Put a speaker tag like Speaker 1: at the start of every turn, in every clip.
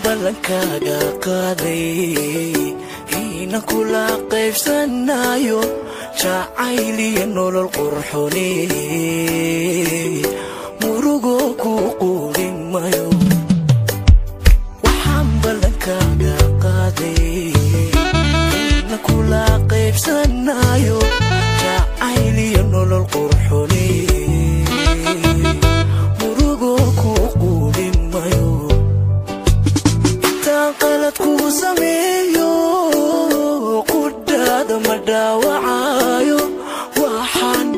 Speaker 1: balankaaga qaaday ina kula qaybsanayo jacayl iyo nolol qurxoon murugo ku quudin mayo waxaan balankaaga qaaday ina kula qaybsanayo jacayl iyo nolol qurxoon murugo ku quudin mayo ku sameeyo qudada ma dhaawacayo waxaan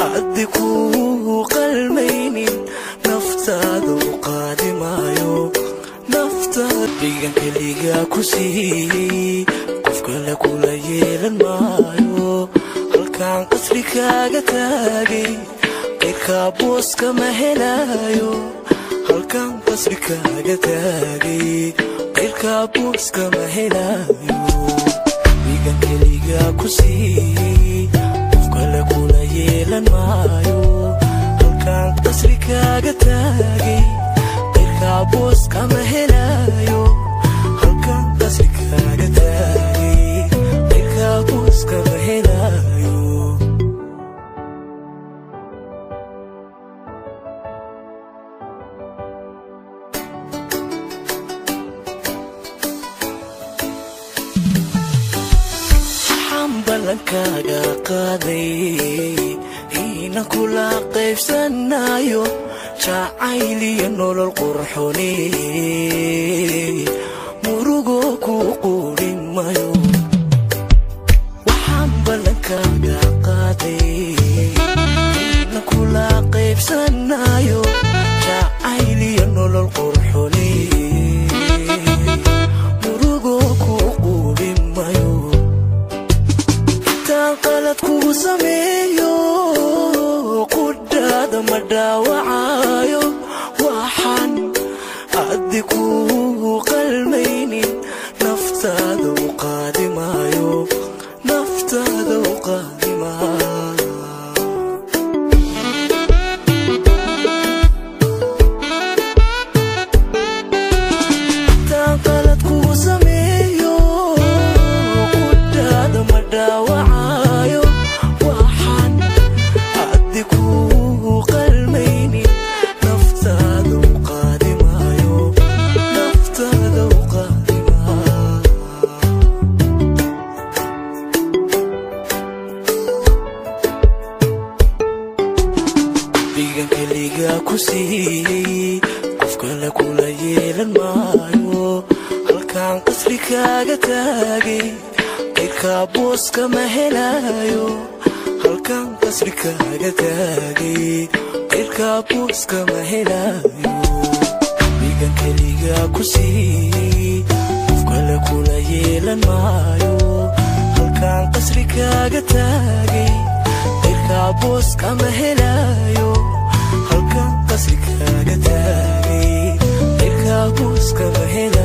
Speaker 1: adigu qalmaynin naftaada u qaadimayo naftaada dhigan keliga ku siiyey qof kale kula yeelan maayo halkaan qasri kaaga taagay qayrka booska ma helayo halkaan qasri kaaga taagay qayrka booska ma helayo dhigan keliga ku siiyey qof kale kula yeelan maayo halkaan qasri kaaga taagay qayrka booska ma helayo halkaan qasri kaaga taagay qayrka booska ma helayo balankaaga qaaday ina kula qaybsanayo jacayl iyo nolol qurxoon murugo ku quudin mayo waxaan balankaaga qaaday ina kula qaybsanayo jacayl iyo nolol qurxoon murugo ku quudin mayo qalad ku sameeyo qudada ma dhaawacayo waxaan adigu qalmaynin naftaada u qaadimayo naftaada u qaadimayo qalad ku sameeyo qudada ma dhaawacayo dhigan keliga ku siiyey qof kale kula yeelan maayo halkaan qasri kaaga taagay qayrka booska ma helayo halkaan qasri kaaga taagay qayrka booska ma helayo dhigan keliga ku siiyey qof kale kula yeelan maayo halkaan qasri kaaga taagay qayrka booska ma helayo halkaan qasri kaaga taagay qayrka booska ma helayo